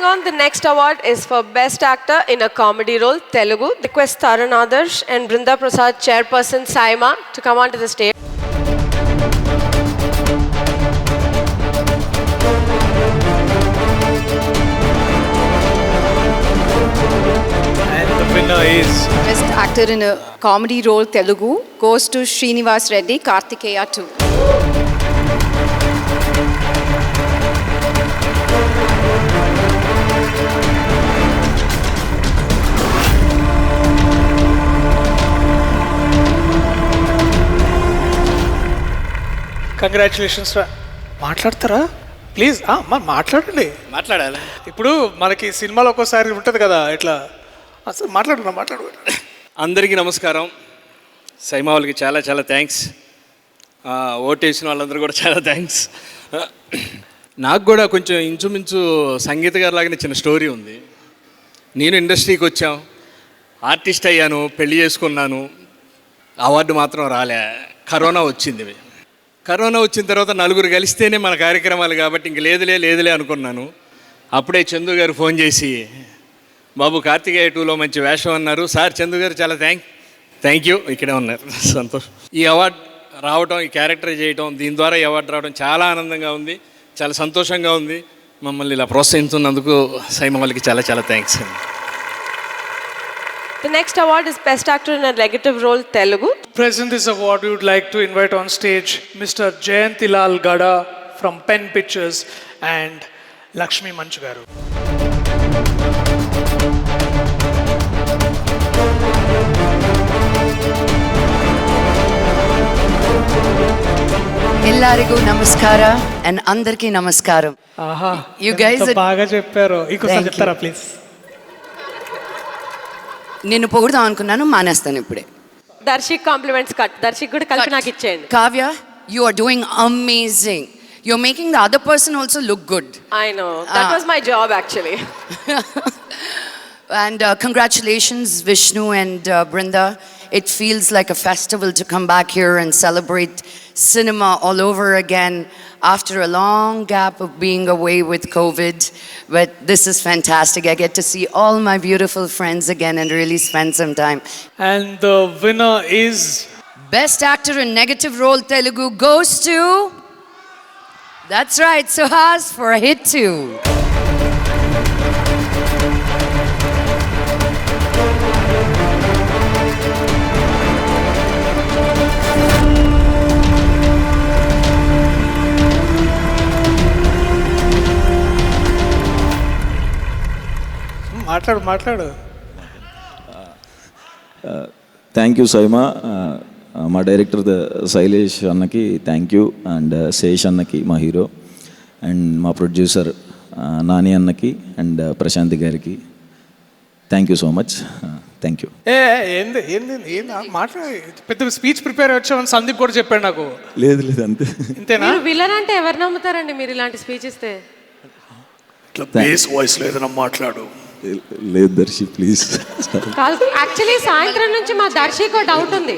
on, the next award is for Best Actor in a Comedy Role, Telugu. Request Tarun Adarsh and Brinda Prasad, Chairperson Saima, to come onto the stage. And the winner is Best Actor in a Comedy Role, Telugu, goes to Srinivas Reddy, Kartikeya 2. Congratulations. మాట్లాడతారా please? మాట్లాడండి. మాట్లాడాలి. ఇప్పుడు మనకి సినిమాలో ఒక్కోసారి ఉంటుంది కదా ఇట్లా, అసలు మాట్లాడు. అందరికీ నమస్కారం. సైమా వాళ్ళకి చాలా చాలా థ్యాంక్స్. ఓటేసిన వాళ్ళందరూ కూడా చాలా థ్యాంక్స్. నాకు కూడా కొంచెం ఇంచుమించు సంగీత గారి లాగానే చిన్న స్టోరీ ఉంది. నేను ఇండస్ట్రీకి వచ్చాం, ఆర్టిస్ట్ అయ్యాను, పెళ్లి చేసుకున్నాను, అవార్డు మాత్రం రాలే. కరోనా వచ్చింది. కరోనా వచ్చిన తర్వాత నలుగురు కలిస్తేనే మన కార్యక్రమాలు కాబట్టి ఇంక లేదులే అనుకున్నాను. అప్పుడే చందు గారు ఫోన్ చేసి, బాబు కార్తికేయ 2లో మంచి వేషం అన్నారు. సార్ చందు గారు చాలా థ్యాంక్ యూ, ఇక్కడే ఉన్నారు. సంతోషం. ఈ అవార్డు రావడం, ఈ క్యారెక్టర్ చేయడం, దీని ద్వారా ఈ అవార్డు రావడం చాలా ఆనందంగా ఉంది, చాలా సంతోషంగా ఉంది. మమ్మల్ని ఇలా ప్రోత్సహిస్తున్నందుకు సైమా వాళ్ళకి చాలా చాలా థ్యాంక్స్ అండి. The next award is Best Actor in a Negative Role, Telugu. Present this award, we would like to invite on stage Mr. Jayantilal Gada from Pen Pictures and Lakshmi Manchu garu. ಎಲ್ಲರಿಗೂ ನಮಸ್ಕಾರ and అందరికీ నమస్కారం. ఆహా, You guys ఎంత బాగా చెప్పారు. ఇంకోసారి చెప్తారా ప్లీజ్? నేను పొగుడుదాం అనుకున్నాను, మానేస్తాను ఇప్పుడే. Darshik compliments cut. దర్శిక్ కూడా కలిపి నాకు ఇచ్చేయండి. Kavya, you are doing amazing. You're making the other person also look good. I know. That was my job actually. And congratulations Vishnu and Brinda. It feels like a festival to come back here and celebrate cinema all over again after a long gap of being away with COVID. But this is fantastic. I get to see all my beautiful friends again and really spend some time. And the winner is Best Actor in Negative Role, Telugu, goes to... That's right, Suhas for Hit 2. మాట్లాడు. Thank you SIIMA. మా director Shailesh అన్నకి thank you, and Sesh అన్నకి మా hero, and మా producer Nani అన్నకి and Prashanth గారికి thank you so much. Thank you. ఏంది మాట్లాడు. పెద్ద స్పీచ్ ప్రిపేర్ వచ్చామని సందీప్ కూడా చెప్పాడు నాకు. లేదు అంతే. ఇంతేనా? విలన్ అంటే ఎవరు నమ్ముతారండి మీరు ఇలాంటి స్పీచ్ ఇస్తే? బేస్ వాయిస్ లేదన్నా మాట్లాడు. లేదు దర్శి ప్లీజ్. యాక్చువల్లీ సాయంత్రం నుంచి మా దర్శికి డౌట్ ఉంది.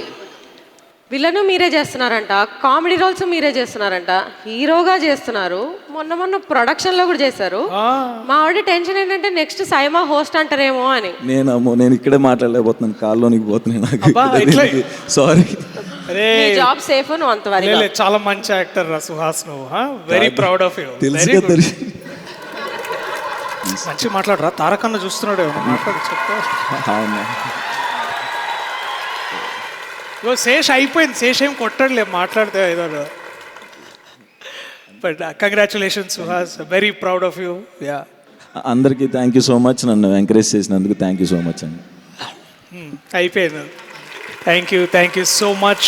విలను మీరే చేస్తున్నారంట, కామెడీ రోల్స్ మీరే చేస్తున్నారంట, హీరోగా చేస్తున్నారు, మొన్న ప్రొడక్షన్ లో కూడా చేశారు. మా ఆవిడ టెన్షన్ ఏంటంటే నెక్స్ట్ సైమా హోస్ట్ అంటారేమో అని. నేను ఇక్కడే మాట్లాడలేకపోతున్నాను, కాల్లోనికి పోతున్నాను. సారీ. Job safe. నువ్వు అంత వరకు చాలా మంచి యాక్టర్ రా సుహాస్. నువ్వు వెరీ ప్రౌడ్ ఆఫ్ యూ. తెలుసు దర్శి. మంచిగా మాట్లాడరా. తారకన్న చూస్తున్నాడు. మాట్లాడు, చెప్తా. శేష్ అయిపోయింది. శేష్ ఏం కొట్టడలే, మాట్లాడితే ఏదో. But congratulations Suhas, very proud of you. Yeah, అందరికీ థ్యాంక్ యూ సో మచ్. నన్ను ఎంకరేజ్ చేసినందుకు థ్యాంక్ యూ సో మచ్ అండి. అయిపోయింది. Thank you so much.